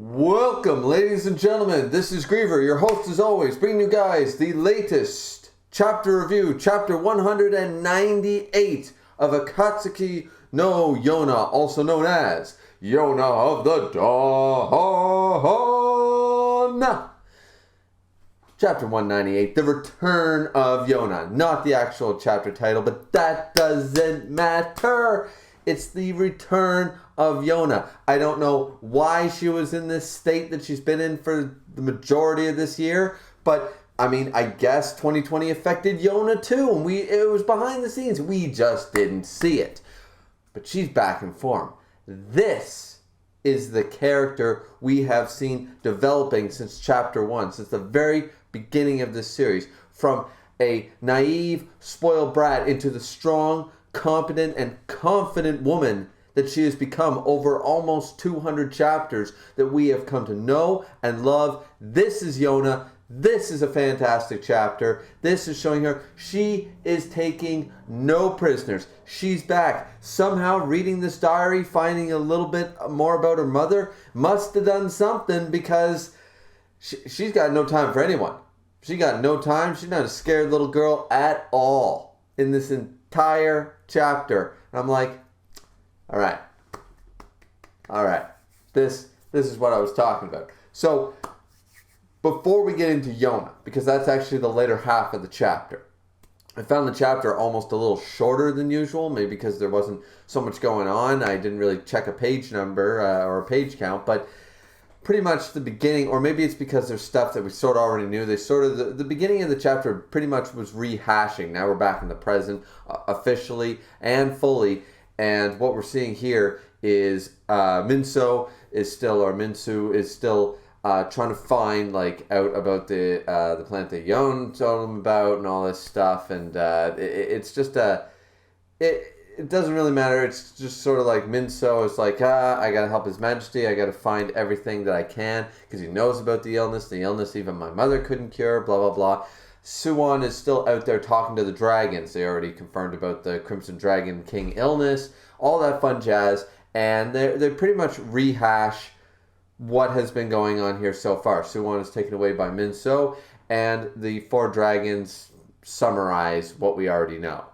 Welcome, ladies and gentlemen. This is Griever, your host as always, bringing you guys the latest chapter review, chapter 198 of Akatsuki no Yona, also known as Yona of the Dawn. Chapter 198, The Return of Yona. Not the actual chapter title, but that doesn't matter. It's the return of Yona. I don't know why she was in this state that she's been in for the majority of this year, but I mean, I guess 2020 affected Yona too, and it was behind the scenes. We just didn't see it. But she's back in form. This is the character we have seen developing since chapter 1, since the very beginning of this series. From a naive, spoiled brat into the strong, competent, and confident woman that she has become over almost 200 chapters that we have come to know and love. This is Yona. This is a fantastic chapter. This is showing her she is taking no prisoners. She's back. Somehow reading this diary, finding a little bit more about her mother, must have done something, because she's got no time for anyone. She got no time. She's not a scared little girl at all in this entire chapter. And I'm like, all right. This is what I was talking about. So before we get into Yona, because that's actually the later half of the chapter, I found the chapter almost a little shorter than usual, maybe because there wasn't so much going on. I didn't really check a page number or a page count, but pretty much the beginning, or maybe it's because there's stuff that we sort of already knew. They sort of, the beginning of the chapter pretty much was rehashing. Now we're back in the present, officially and fully. And what we're seeing here is Minsu is still trying to find out about the planet that Yon told him about and all this stuff. And it's just it doesn't really matter. It's just sort of like Minsu is like, I gotta help His Majesty. I gotta find everything that I can because he knows about the illness even my mother couldn't cure, blah, blah, blah. Soo-won is still out there talking to the dragons. They already confirmed about the Crimson Dragon King illness, all that fun jazz, and they pretty much rehash what has been going on here so far. Soo-won is taken away by Minsu, and the four dragons summarize what we already know.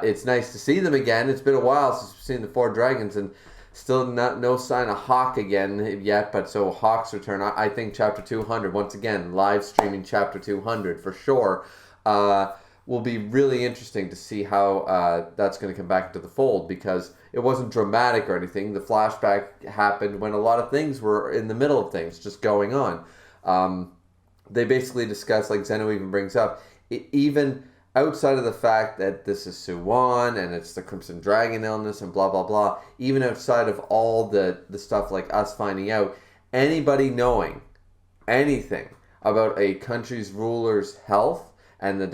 It's nice to see them again. It's been a while since we've seen the four dragons, and still no sign of Hawk again yet, but so Hawk's return, I think chapter 200, once again, live streaming chapter 200 for sure, will be really interesting to see how that's going to come back into the fold, because it wasn't dramatic or anything. The flashback happened when a lot of things were in the middle of things just going on. They basically discuss, like Zeno even brings up, even outside of the fact that this is Soo-won and it's the Crimson Dragon illness and blah, blah, blah, even outside of all the stuff like us finding out, anybody knowing anything about a country's ruler's health and the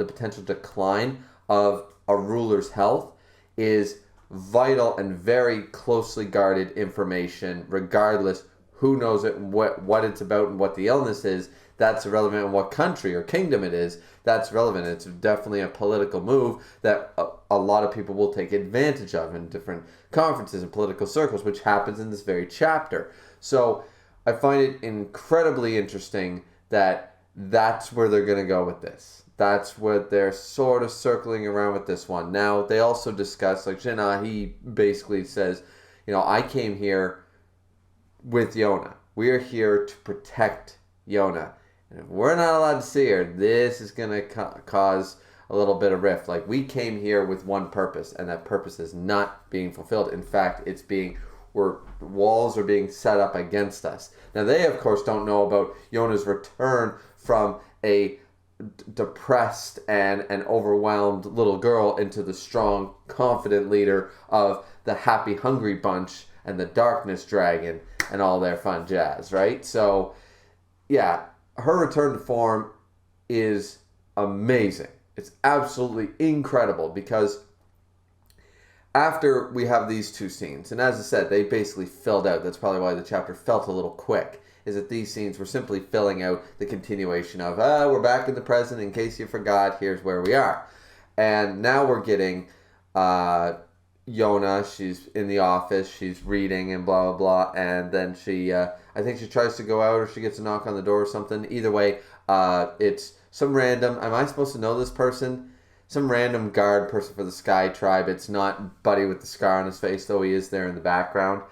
potential decline of a ruler's health is vital and very closely guarded information, regardless who knows it, what it's about and what the illness is. That's irrelevant in what country or kingdom it is. That's relevant. It's definitely a political move that a lot of people will take advantage of in different conferences and political circles, which happens in this very chapter. So I find it incredibly interesting that that's where they're going to go with this. That's what they're sort of circling around with this one. Now, they also discuss, like jae-ha, he basically says, I came here with Yona. We are here to protect Yona. And if we're not allowed to see her, this is going to cause a little bit of rift. Like, we came here with one purpose, and that purpose is not being fulfilled. In fact, walls are being set up against us. Now, they, of course, don't know about Yona's return from a depressed and overwhelmed little girl into the strong, confident leader of the Happy Hungry Bunch and the Darkness Dragon and all their fun jazz, right? So, yeah, her return to form is amazing. It's absolutely incredible, because after we have these two scenes, and as I said, they basically filled out, that's probably why the chapter felt a little quick, is that these scenes were simply filling out the continuation of, we're back in the present, in case you forgot, here's where we are. And now we're getting, Yona, she's in the office, she's reading and blah, blah, blah, and then she, I think she tries to go out or she gets a knock on the door or something. Either way, it's some random, am I supposed to know this person? Some random guard person for the Sky Tribe. It's not Buddy with the scar on his face, though he is there in the background.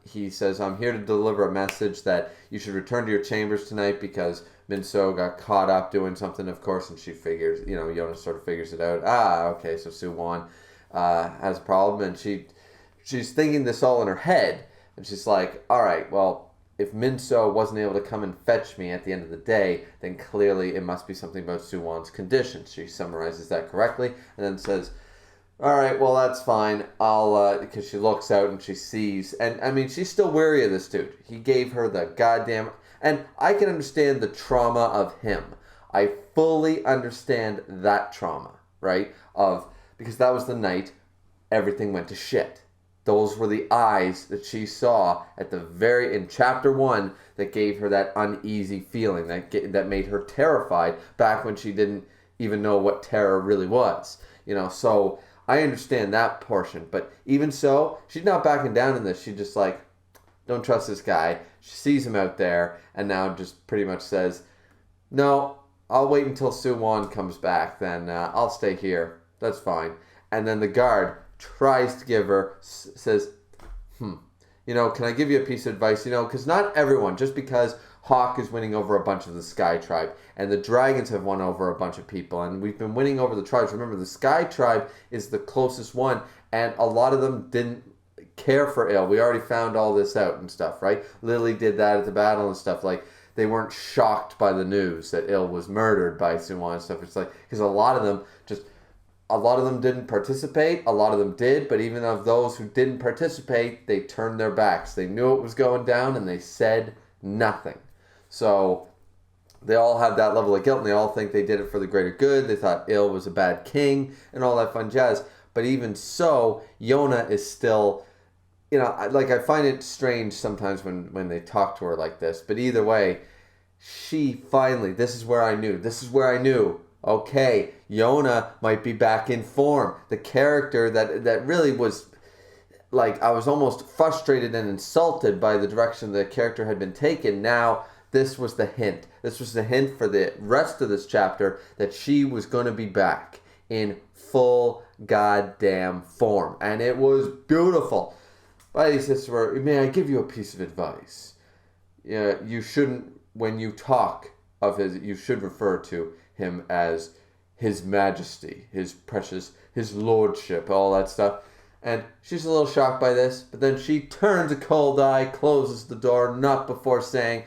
He says, I'm here to deliver a message that you should return to your chambers tonight because Min-so got caught up doing something, of course, and she figures, Yona sort of figures it out. Okay, so soo-won has a problem, and she's thinking this all in her head, and she's like, all right, well, if Min-so wasn't able to come and fetch me at the end of the day, then clearly it must be something about soo-won's condition. She summarizes that correctly, and then says, all right, well, that's fine. Because she looks out and she sees, and I mean, she's still wary of this dude. He gave her the goddamn, and I can understand the trauma of him. I fully understand that trauma, right? Because that was the night everything went to shit. Those were the eyes that she saw in chapter 1 that gave her that uneasy feeling that made her terrified back when she didn't even know what terror really was. So I understand that portion, but even so, she's not backing down in this. She just like, don't trust this guy. She sees him out there and now just pretty much says, no, I'll wait until soo-won comes back, then I'll stay here. That's fine. And then the guard tries to give her, says, can I give you a piece of advice? Because not everyone, just because Hawk is winning over a bunch of the Sky Tribe, and the Dragons have won over a bunch of people, and we've been winning over the tribes. Remember, the Sky Tribe is the closest one, and a lot of them didn't care for Il. We already found all this out and stuff, right? Lily did that at the battle and stuff. Like, they weren't shocked by the news that Il was murdered by soo-won and stuff. It's like, because a lot of them didn't participate, a lot of them did, but even of those who didn't participate, they turned their backs. They knew it was going down, and they said nothing. So they all have that level of guilt, and they all think they did it for the greater good. They thought Il was a bad king, and all that fun jazz. But even so, Yona is still, I find it strange sometimes when they talk to her like this. But either way, she finally, this is where I knew, okay, Yona might be back in form. The character that really was, like, I was almost frustrated and insulted by the direction the character had been taken. Now, this was the hint. This was the hint for the rest of this chapter that she was going to be back in full goddamn form. And it was beautiful. But he says to her, may I give you a piece of advice? You shouldn't, when you talk of you should refer to him as His Majesty, His Precious, His Lordship, all that stuff. And she's a little shocked by this, but then she turns a cold eye, closes the door, not before saying,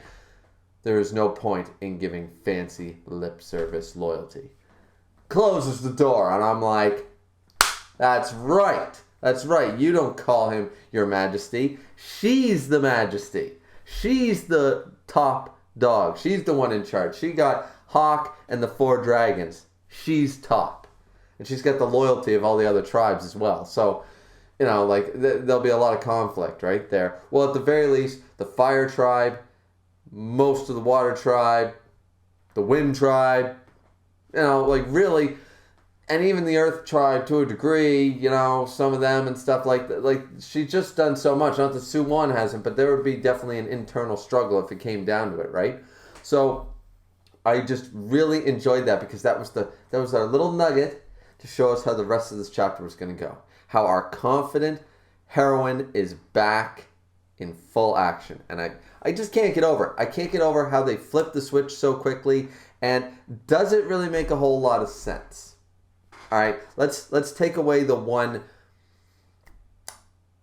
there is no point in giving fancy lip service loyalty. Closes the door, and I'm like, that's right. That's right. You don't call him Your Majesty. She's the Majesty. She's the top dog. She's the one in charge. She got Hawk and the 4 dragons. She's top. And she's got the loyalty of all the other tribes as well. So, there'll be a lot of conflict right there. Well, at the very least, the Fire Tribe, most of the Water Tribe, the Wind Tribe, really, and even the Earth Tribe to a degree, some of them and stuff like that. Like, she's just done so much. Not that soo-won hasn't, but there would be definitely an internal struggle if it came down to it, right? So I just really enjoyed that because that was our little nugget to show us how the rest of this chapter was going to go. How our confident heroine is back in full action. And I just can't get over it. I can't get over how they flipped the switch so quickly. And does it really make a whole lot of sense? All right, let's take away the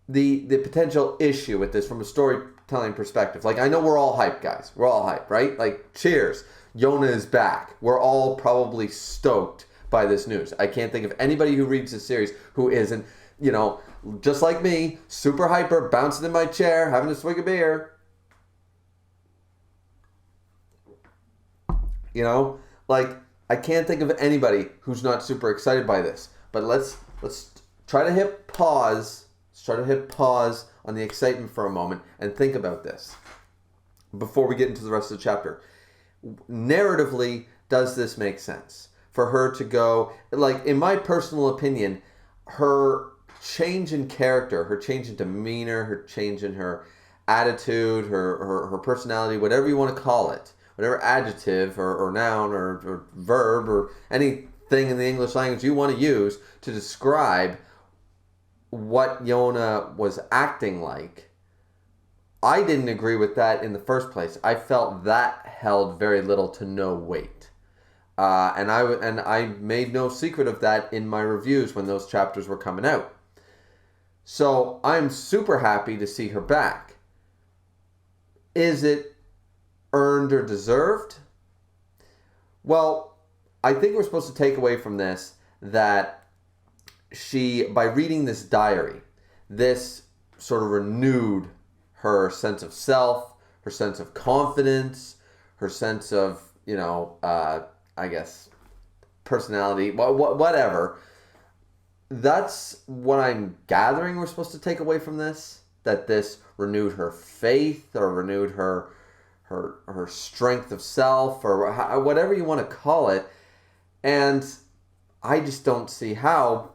potential issue with this from a storytelling perspective. Like, I know we're all hyped, guys. We're all hyped, right? Like, cheers. Yona is back. We're all probably stoked by this news. I can't think of anybody who reads this series who isn't, just like me, super hyper, bouncing in my chair, having a swig of beer. I can't think of anybody who's not super excited by this. But let's try to hit pause. Let's try to hit pause on the excitement for a moment and think about this before we get into the rest of the chapter. Narratively, does this make sense? For her to go, like, in my personal opinion, her change in character, her change in demeanor, her change in her attitude, her personality, whatever you want to call it, whatever adjective or noun or verb or anything in the English language you want to use to describe what Yona was acting like, I didn't agree with that in the first place. I felt that held very little to no weight. And I made no secret of that in my reviews when those chapters were coming out. So I'm super happy to see her back. Is it earned or deserved? Well, I think we're supposed to take away from this that she, by reading this diary, this sort of renewed her sense of self, her sense of confidence, her sense of, I guess, personality, whatever. That's what I'm gathering we're supposed to take away from this, that this renewed her faith or renewed her strength of self or whatever you want to call it. And I just don't see how.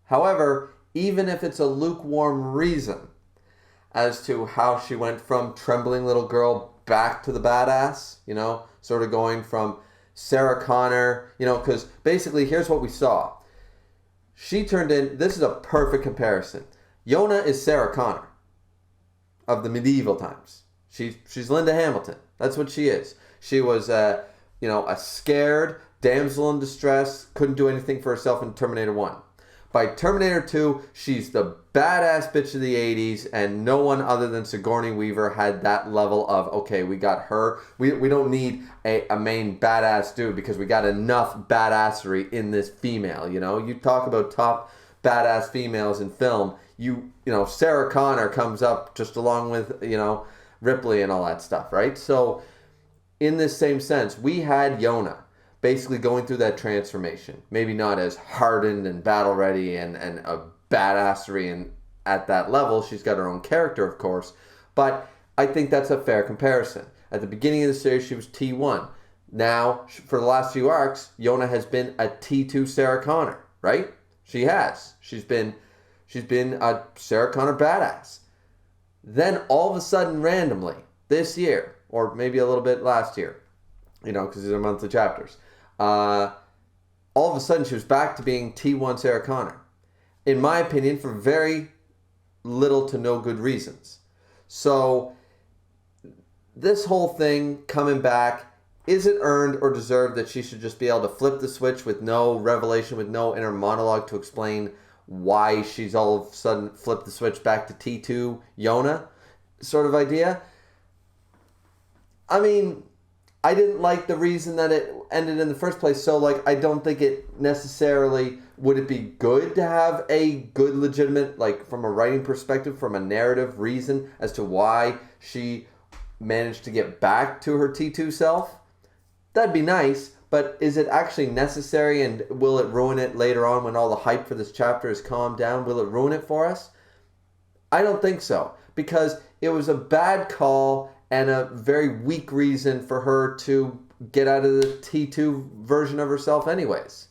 However, even if it's a lukewarm reason as to how she went from trembling little girl back to the badass, sort of going from Sarah Connor, because basically here's what we saw. She turned in, this is a perfect comparison. Yona is Sarah Connor of the medieval times. She's Linda Hamilton. That's what she is. She was a scared damsel in distress, couldn't do anything for herself in Terminator 1. By Terminator 2, she's the badass bitch of the 80s, and no one other than Sigourney Weaver had that level of, okay, we got her. We don't need a main badass dude because we got enough badassery in this female, You talk about top badass females in film, Sarah Connor comes up just along with, Ripley and all that stuff, right? So, in this same sense, we had Yona basically going through that transformation. Maybe not as hardened and battle ready and a badassery and at that level. She's got her own character, of course. But I think that's a fair comparison. At the beginning of the series, she was T1. Now, for the last few arcs, Yona has been a T2 Sarah Connor, right? She has. She's been a Sarah Connor badass. Then all of a sudden, randomly, this year, or maybe a little bit last year, because these are monthly chapters, all of a sudden she was back to being T1 Sarah Connor. In my opinion, for very little to no good reasons. So, this whole thing coming back, is it earned or deserved that she should just be able to flip the switch with no revelation, with no inner monologue to explain why she's all of a sudden flipped the switch back to T2 Yona sort of idea? I mean, I didn't like the reason that it ended in the first place, so I don't think it necessarily, would it be good to have a good legitimate, from a writing perspective, from a narrative reason as to why she managed to get back to her T2 self? That'd be nice, but is it actually necessary, and will it ruin it later on when all the hype for this chapter is calmed down? Will it ruin it for us? I don't think so, because it was a bad call and a very weak reason for her to get out of the T2 version of herself anyways.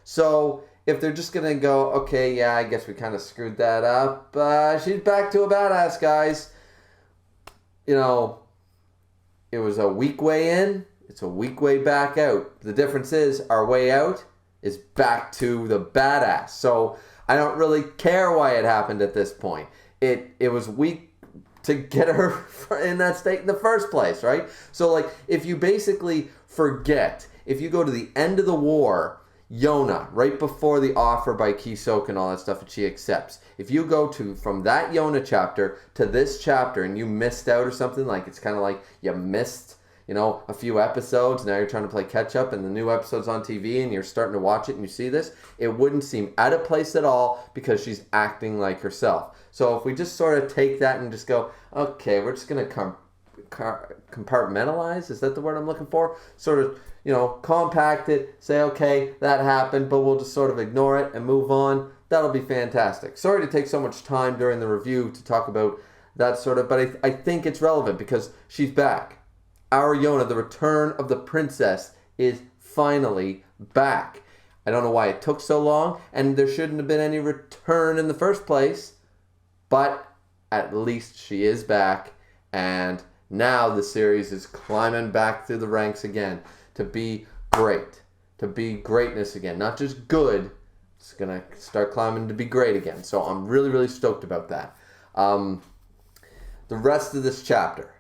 So, if they're just going to go, okay, yeah, I guess we kind of screwed that up. She's back to a badass, guys. It was a weak way in. It's a weak way back out. The difference is our way out is back to the badass. So, I don't really care why it happened at this point. It was weak to get her in that state in the first place, right? So, if you basically forget, if you go to the end of the war, Yona, right before the offer by Kisok and all that stuff that she accepts, if you go from that Yona chapter to this chapter and you missed out or something, it's kind of like you missed, a few episodes, now you're trying to play catch up and the new episode's on TV and you're starting to watch it and you see this, it wouldn't seem out of place at all because she's acting like herself. So if we just sort of take that and just go, okay, we're just going to compartmentalize, is that the word I'm looking for? Sort of, compact it, say, okay, that happened, but we'll just sort of ignore it and move on. That'll be fantastic. Sorry to take so much time during the review to talk about that sort of, but I think it's relevant because she's back. Our Yona, the return of the princess, is finally back. I don't know why it took so long, and there shouldn't have been any return in the first place, but at least she is back, and now the series is climbing back through the ranks again to be great, to be greatness again, not just good. It's going to start climbing to be great again. So I'm really, really stoked about that. The rest of this chapter,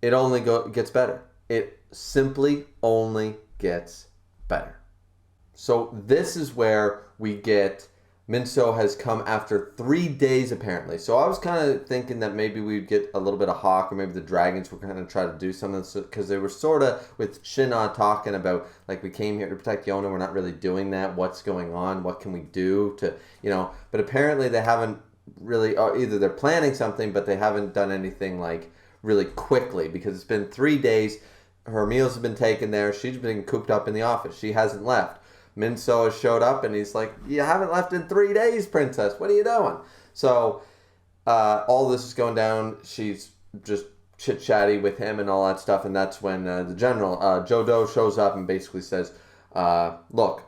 it only gets better. It simply only gets better. So this is where we get Minso has come after 3 days apparently. So I was kind of thinking that maybe we'd get a little bit of Hawk, or maybe the dragons were kind of try to do something, because they were sort of with Shinna talking about, like, we came here to protect Yona, we're not really doing that, what's going on, what can we do to, but apparently they haven't really, or either they're planning something, but they haven't done anything like really quickly, because it's been 3 days, her meals have been taken there, she's been cooped up in the office, she hasn't left. Minso has showed up and he's like, you haven't left in 3 days, princess. What are you doing? So all this is going down. She's just chit-chatty with him and all that stuff. And that's when the general, Jodo, shows up and basically says, look,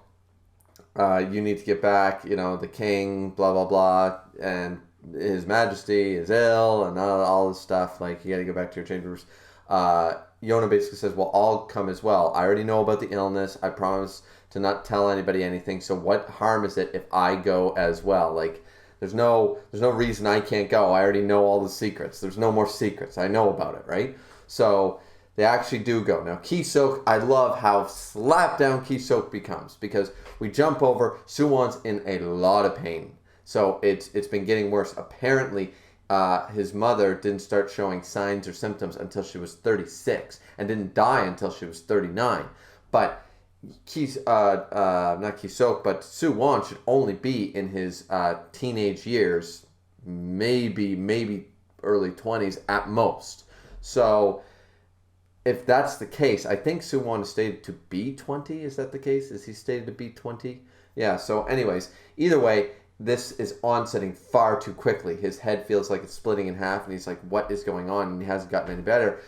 you need to get back. The king, blah, blah, blah. And his majesty is ill and all this stuff. Like, you got to go back to your chambers. Yona basically says, well, I'll come as well. I already know about the illness. I promise to not tell anybody anything. So what harm is it if I go as well? Like, there's no reason I can't go. I already know all the secrets. There's no more secrets. I know about it, right? So they actually do go. Now, Ki-sok, I love how slap down Ki-sok becomes, because we jump over, soo-won's in a lot of pain. So it's been getting worse. Apparently, his mother didn't start showing signs or symptoms until she was 36 and didn't die until she was 39. But not Ki-sok, but soo-won should only be in his teenage years, maybe early 20s at most. So if that's the case, I think soo-won is stated to be 20. Is that the case? Is he stated to be 20? Yeah, so anyways, either way, this is onsetting far too quickly. His head feels like it's splitting in half, and he's like, what is going on? And he hasn't gotten any better.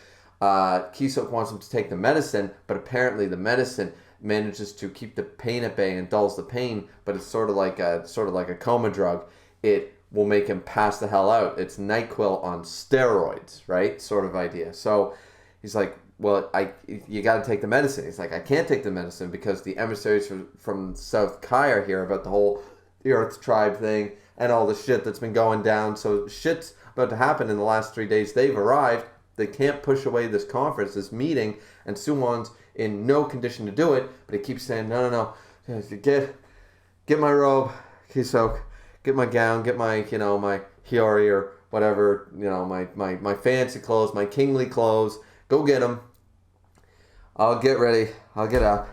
Ki-sok wants him to take the medicine, but apparently the medicine manages to keep the pain at bay and dulls the pain, but it's sort of like a coma drug. It will make him pass the hell out. It's NyQuil on steroids, right? Sort of idea. So he's like, well, you got to take the medicine. He's like, I can't take the medicine because the emissaries from South Kai are here about the whole Earth tribe thing and all the shit that's been going down. So shit's about to happen in the last 3 days. They've arrived. They can't push away this conference, this meeting, and soo-won's in no condition to do it, but he keeps saying, no, get my robe, Ki-sok, get my gown, get my, my Hiyori or whatever, my fancy clothes, my kingly clothes, go get them. I'll get ready, I'll get up,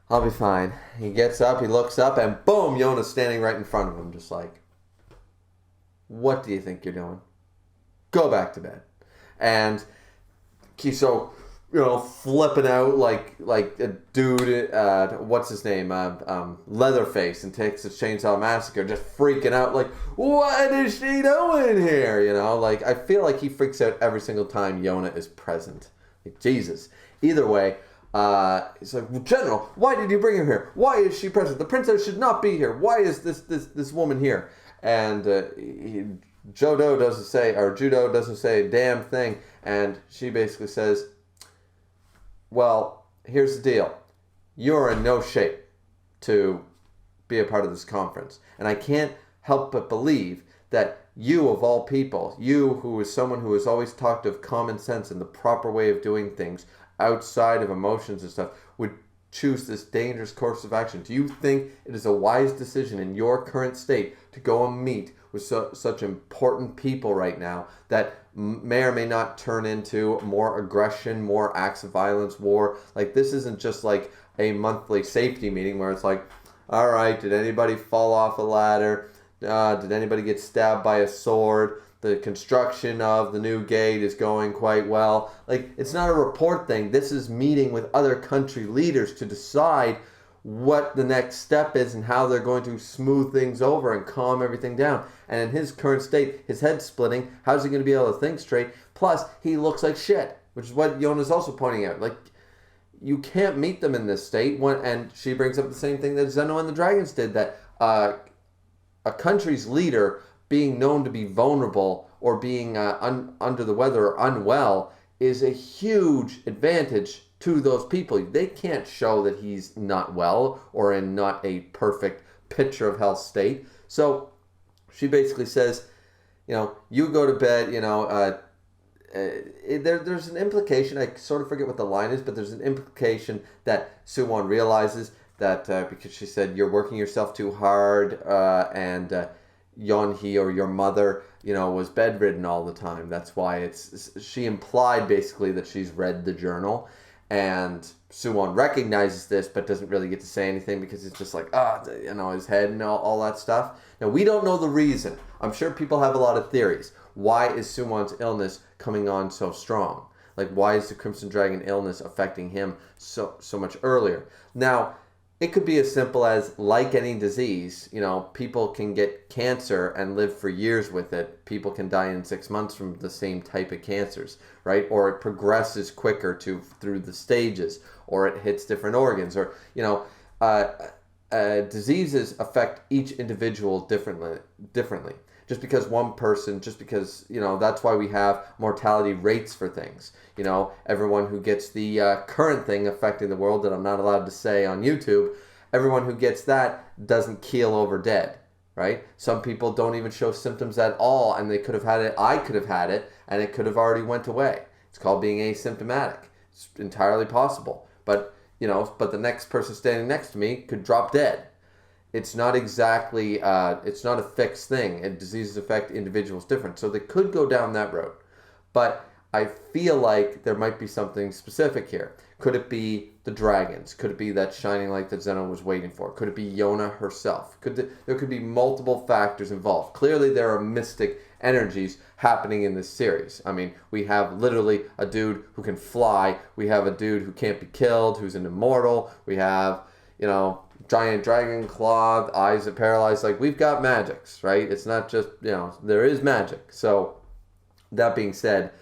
I'll be fine. He gets up, he looks up, and boom, Yona's standing right in front of him, just like, what do you think you're doing? Go back to bed. And Ki-sok, flipping out like a dude, what's his name, Leatherface, and takes a Chainsaw Massacre, just freaking out like, what is she doing here? Like, I feel like he freaks out every single time Yona is present. Like, Jesus. Either way, he's like, well, General, why did you bring her here? Why is she present? The princess should not be here. Why is this woman here? And Judo doesn't say a damn thing, and she basically says, well, here's the deal. You're in no shape to be a part of this conference. And I can't help but believe that you, of all people, you who is someone who has always talked of common sense and the proper way of doing things outside of emotions and stuff, would choose this dangerous course of action. Do you think it is a wise decision in your current state to go and meet with such important people right now that may or may not turn into more aggression, more acts of violence, war? Like, this isn't just like a monthly safety meeting where it's like, all right, did anybody fall off a ladder? Did anybody get stabbed by a sword? The construction of the new gate is going quite well. Like, it's not a report thing. This is meeting with other country leaders to decide what the next step is and how they're going to smooth things over and calm everything down. And in his current state, his head's splitting. How's he going to be able to think straight? Plus, he looks like shit, which is what Yona's also pointing out. Like, you can't meet them in this state. And she brings up the same thing that Zeno and the Dragons did, that a country's leader being known to be vulnerable or being under the weather or unwell is a huge advantage to those people. They can't show that he's not well or in not a perfect picture of health state. So she basically says, you go to bed, there's an implication, I sort of forget what the line is, but there's an implication that soo-won realizes that because she said, you're working yourself too hard, and yon-hi, or your mother, was bedridden all the time. That's why she implied basically that she's read the journal, and soo-won recognizes this but doesn't really get to say anything because it's just like, his head and all that stuff. Now, we don't know the reason. I'm sure people have a lot of theories. Why is soo-won's illness coming on so strong? Like, why is the Crimson Dragon illness affecting him so much earlier? Now, it could be as simple as, like any disease, people can get cancer and live for years with it. People can die in 6 months from the same type of cancers, right? Or it progresses quicker through the stages, or it hits different organs, or, diseases affect each individual differently. Just because that's why we have mortality rates for things. Everyone who gets the current thing affecting the world that I'm not allowed to say on YouTube, everyone who gets that doesn't keel over dead, right? Some people don't even show symptoms at all, and they could have had it, I could have had it, and it could have already went away. It's called being asymptomatic. It's entirely possible. But the next person standing next to me could drop dead. It's not exactly, it's not a fixed thing. And diseases affect individuals different. So they could go down that road. But I feel like there might be something specific here. Could it be the dragons? Could it be that shining light that Zeno was waiting for? Could it be Yona herself? There could be multiple factors involved. Clearly there are mystic energies happening in this series. I mean, we have literally a dude who can fly. We have a dude who can't be killed, who's an immortal. We have, giant dragon claw, eyes are paralyzed. Like, we've got magics, right? It's not just, there is magic. So, that being said,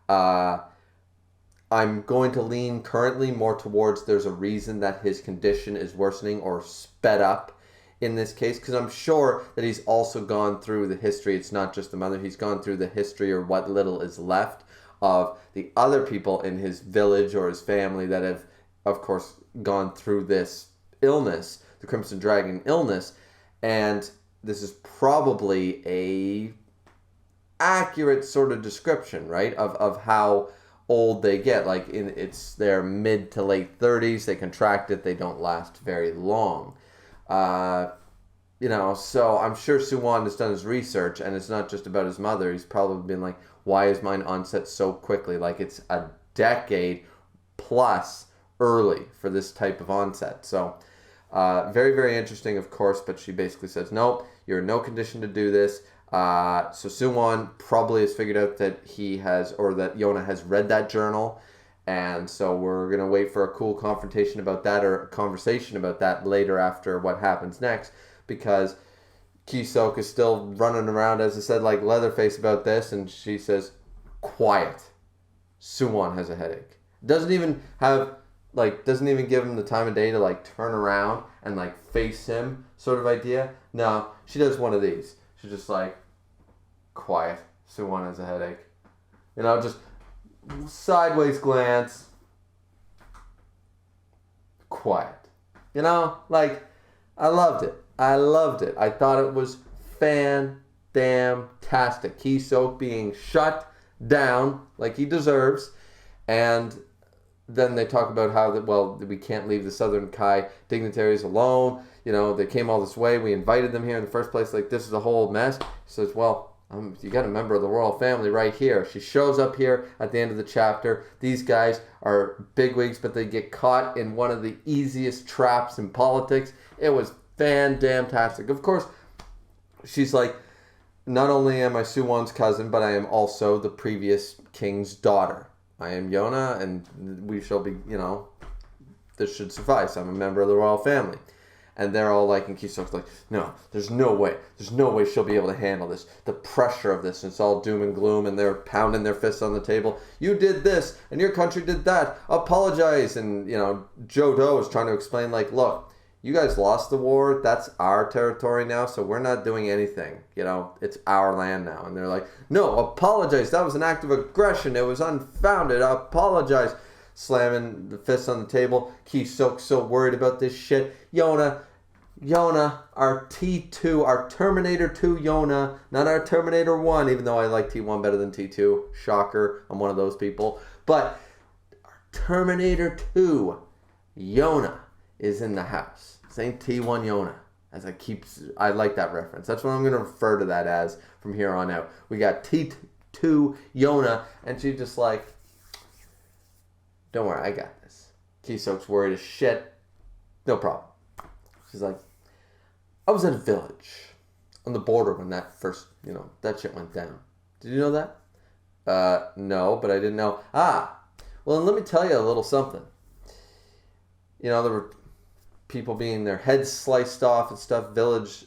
I'm going to lean currently more towards there's a reason that his condition is worsening or sped up in this case, because I'm sure that he's also gone through the history. It's not just the mother. He's gone through the history, or what little is left of the other people in his village or his family that have, of course, gone through this illness, the Crimson Dragon illness, and this is probably a accurate sort of description, right, of how old they get. Like, it's their mid to late 30s, they contract it, they don't last very long. So I'm sure soo-won has done his research, and it's not just about his mother. He's probably been like, why is mine onset so quickly? Like, it's a decade plus early for this type of onset. So very, very interesting, of course, but she basically says, nope, you're in no condition to do this. So soo-won probably has figured out that that Yona has read that journal, and so we're going to wait for a cool confrontation about that, or a conversation about that later after what happens next, because Ki-sok is still running around, as I said, like Leatherface about this, and she says, quiet. Soo-won has a headache. Doesn't even give him the time of day to, like, turn around and, like, face him sort of idea. No, she does one of these. She's just like, quiet. Soo-won has a headache. Just sideways glance. Quiet. I loved it. I thought it was fan-damn-tastic. Ki-sok being shut down like he deserves. And then they talk about how we can't leave the Southern Kai dignitaries alone. They came all this way. We invited them here in the first place. Like, this is a whole mess. He says, you got a member of the royal family right here. She shows up here at the end of the chapter. These guys are bigwigs, but they get caught in one of the easiest traps in politics. It was fan-damn-tastic. Of course, she's like, not only am I soo-won's cousin, but I am also the previous king's daughter. I am Yona, and we shall be, this should suffice. I'm a member of the royal family. And they're all like, and Kisok's like, no, there's no way she'll be able to handle this. The pressure of this, and it's all doom and gloom, and they're pounding their fists on the table. You did this, and your country did that. Apologize. And, Jodo is trying to explain, like, look, you guys lost the war. That's our territory now, so we're not doing anything. It's our land now. And they're like, no, apologize. That was an act of aggression. It was unfounded. Apologize. Slamming the fists on the table. Kisok's so worried about this shit. Yona, our T2, our Terminator 2 Yona, not our Terminator 1, even though I like T1 better than T2. Shocker, I'm one of those people. But our Terminator 2 Yona is in the house. Same T1 Yona. I like that reference. That's what I'm going to refer to that as from here on out. We got T2 Yona, and she's just like, don't worry, I got this. Kisok's worried as shit. No problem. She's like, I was at a village on the border when that first, that shit went down. Did you know that? No, but I didn't know. Well, let me tell you a little something. There were people being their heads sliced off and stuff, village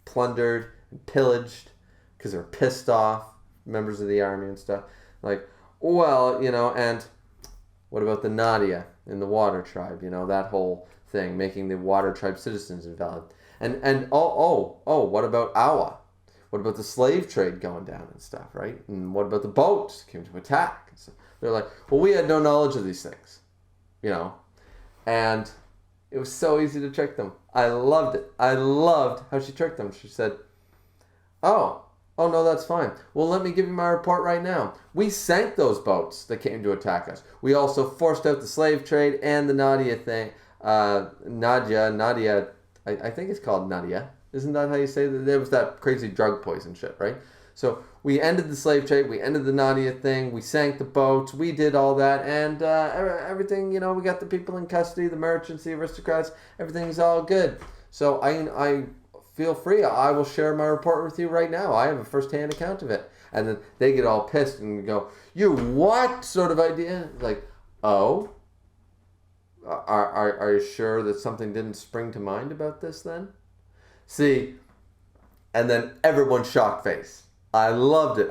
plundered and pillaged because they were pissed off, members of the army and stuff. Like, well, and what about the Nadia in the water tribe? That whole thing, making the water tribe citizens invalid. And what about Awa? What about the slave trade going down and stuff, right? And what about the boats came to attack? So they're like, well, we had no knowledge of these things, and it was so easy to trick them. I loved it. I loved how she tricked them. She said, oh no, that's fine. Well, let me give you my report right now. We sank those boats that came to attack us. We also forced out the slave trade and the Nadia thing. Nadia, I think it's called Nadia. Isn't that how you say that? There was that crazy drug poison shit, right? So we ended the slave trade. We ended the Nadia thing. We sank the boats. We did all that. And everything, we got the people in custody, the merchants, the aristocrats. Everything's all good. So I feel free. I will share my report with you right now. I have a first-hand account of it. And then they get all pissed and go, you what sort of idea? Like, oh? Are you sure that something didn't spring to mind about this then? See, and then everyone shocked face. I loved it.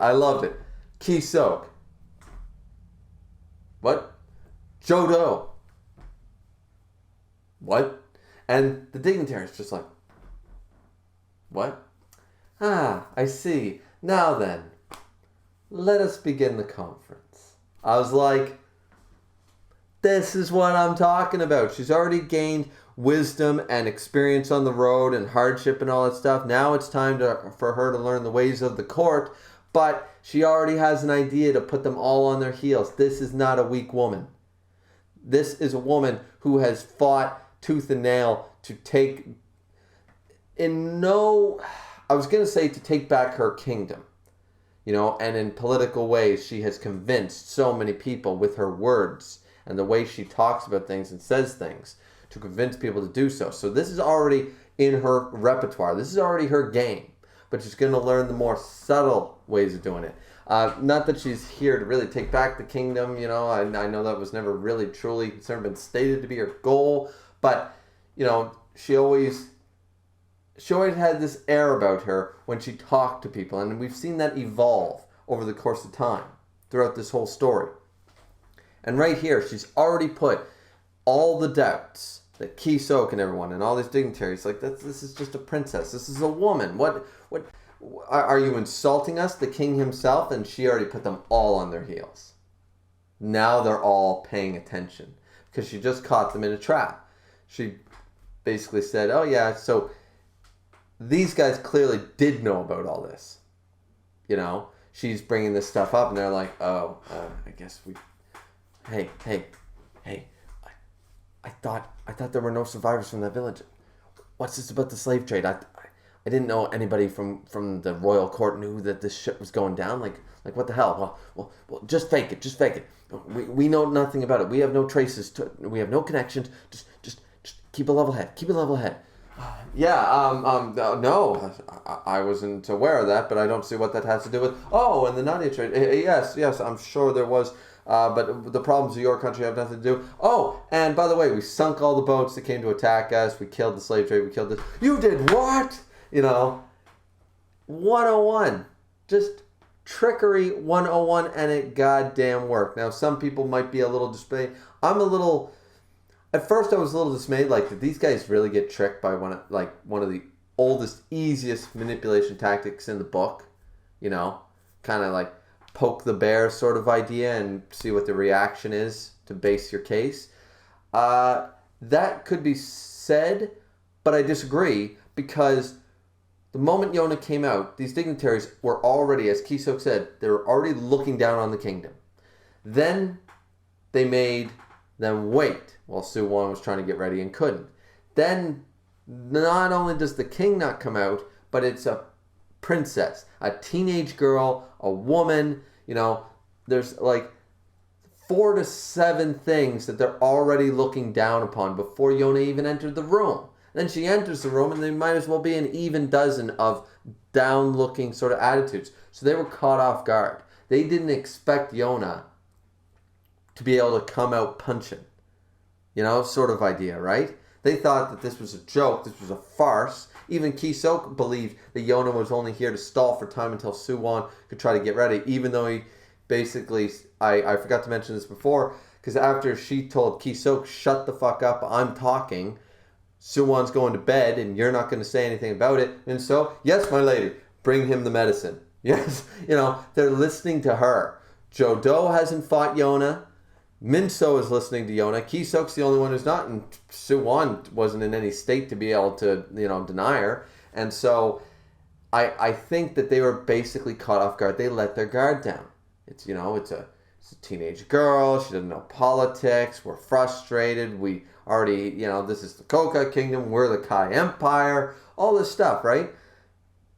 Kisok. What? Jodo. What? And the dignitary is just like, what? I see. Now then, let us begin the conference. I was like, this is what I'm talking about. She's already gained wisdom and experience on the road and hardship and all that stuff. Now it's time for her to learn the ways of the court, but she already has an idea to put them all on their heels. This is not a weak woman. This is a woman who has fought tooth and nail to take back her kingdom. And in political ways, she has convinced so many people with her words and the way she talks about things and says things to convince people to do so. So this is already in her repertoire. This is already her game. But she's going to learn the more subtle ways of doing it. Not that she's here to really take back the kingdom. I know that was never really truly, it's never been stated to be her goal. But, she always had this air about her when she talked to people. And we've seen that evolve over the course of time throughout this whole story. And right here, she's already put all the doubts that Kisok and everyone and all these dignitaries, like, this is just a princess. This is a woman. What are you insulting us, the king himself? And she already put them all on their heels. Now they're all paying attention because she just caught them in a trap. She basically said, oh yeah, so these guys clearly did know about all this. She's bringing this stuff up and they're like, I guess we... Hey, I thought there were no survivors from that village. What's this about the slave trade? I didn't know anybody from the royal court knew that this shit was going down. Like what the hell? Well, just fake it. We know nothing about it. We have no traces we have no connections. Just keep a level head. No, I wasn't aware of that, but I don't see what that has to do with... Oh, and the Nadia trade. Yes, I'm sure there was But the problems of your country have nothing to do. Oh, and by the way, we sunk all the boats that came to attack us. We killed the slave trade. We killed this. You did what? 101. Just trickery 101, and it goddamn worked. Now, some people might be a little dismayed. At first I was a little dismayed, like, did these guys really get tricked by one of the oldest, easiest manipulation tactics in the book? Kind of like poke the bear sort of idea and see what the reaction is to base your case. That could be said, but I disagree, because the moment Yona came out, these dignitaries were already, as Kisok said, they were already looking down on the kingdom. Then they made them wait while soo-won was trying to get ready and couldn't. Then not only does the king not come out, but it's a princess, a teenage girl, a woman. There's like 4 to 7 things that they're already looking down upon before Yona even entered the room. Then she enters the room, and there might as well be an even dozen of down-looking sort of attitudes. So they were caught off guard. They didn't expect Yona to be able to come out punching. Sort of idea, right? They thought that this was a joke, this was a farce. Even Kisok believed that Yona was only here to stall for time until soo-won could try to get ready, even though he basically, I forgot to mention this before, because after she told Kisok, shut the fuck up, I'm talking, soo-won's going to bed and you're not going to say anything about it. And so, yes, my lady, bring him the medicine. Yes, they're listening to her. Jo-do hasn't fought Yona. Min-so is listening to Yona. Kisok's the only one who's not, and soo-won wasn't in any state to be able to, deny her. And so I think that they were basically caught off guard. They let their guard down. It's a teenage girl. She doesn't know politics. We're frustrated. We already, this is the Koka Kingdom. We're the Kai Empire. All this stuff, right?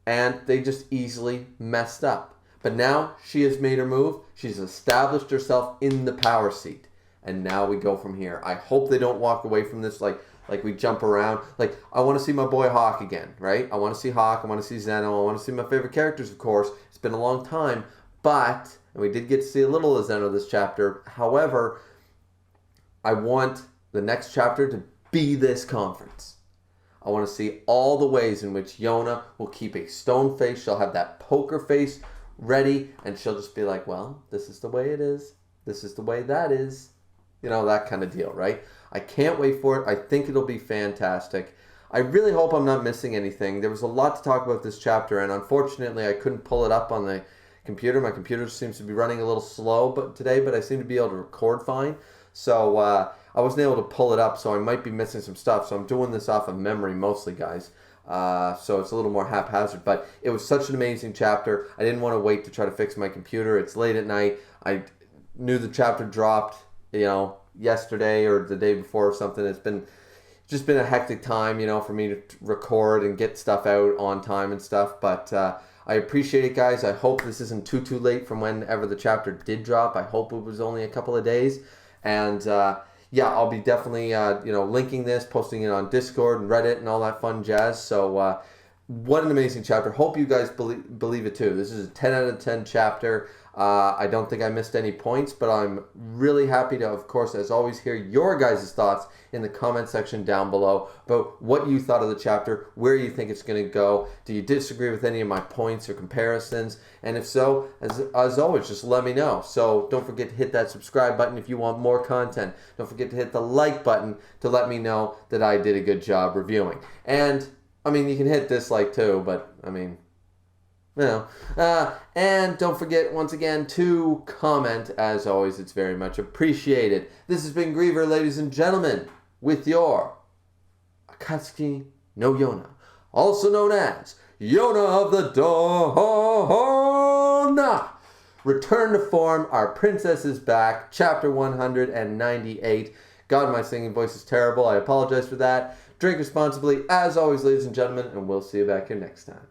And they just easily messed up. But now she has made her move. She's established herself in the power seat. And now we go from here. I hope they don't walk away from this like we jump around. Like, I want to see my boy Hawk again, right? I want to see Hawk. I want to see Zeno. I want to see my favorite characters, of course. It's been a long time. But, and we did get to see a little of Zeno this chapter. However, I want the next chapter to be this conference. I want to see all the ways in which Yona will keep a stone face. She'll have that poker face ready, and she'll just be like, well, this is the way it is. This is the way that is. That kind of deal, right? I can't wait for it. I think it'll be fantastic. I really hope I'm not missing anything. There was a lot to talk about this chapter, and unfortunately, I couldn't pull it up on the computer. My computer seems to be running a little slow today, but I seem to be able to record fine. So I wasn't able to pull it up, so I might be missing some stuff. So I'm doing this off of memory mostly, guys. So it's a little more haphazard, but it was such an amazing chapter. I didn't want to wait to try to fix my computer. It's late at night. I knew the chapter dropped, yesterday or the day before or something. It's just been a hectic time, for me to record and get stuff out on time and stuff. But I appreciate it, guys. I hope this isn't too late from whenever the chapter did drop. I hope it was only a couple of days. And I'll be definitely, linking this, posting it on Discord and Reddit and all that fun jazz. So what an amazing chapter. Hope you guys believe it too. This is a 10 out of 10 chapter. I don't think I missed any points, but I'm really happy to, of course, as always, hear your guys' thoughts in the comment section down below about what you thought of the chapter, where you think it's going to go. Do you disagree with any of my points or comparisons? And if so, as always, just let me know. So don't forget to hit that subscribe button if you want more content. Don't forget to hit the like button to let me know that I did a good job reviewing. And, you can hit dislike too, but, and don't forget, once again, to comment. As always, it's very much appreciated. This has been Griever, ladies and gentlemen, with your Akatsuki no Yona, also known as Yona of the Dawn. Return to form, our princess is back, chapter 198. God, my singing voice is terrible. I apologize for that. Drink responsibly, as always, ladies and gentlemen, and we'll see you back here next time.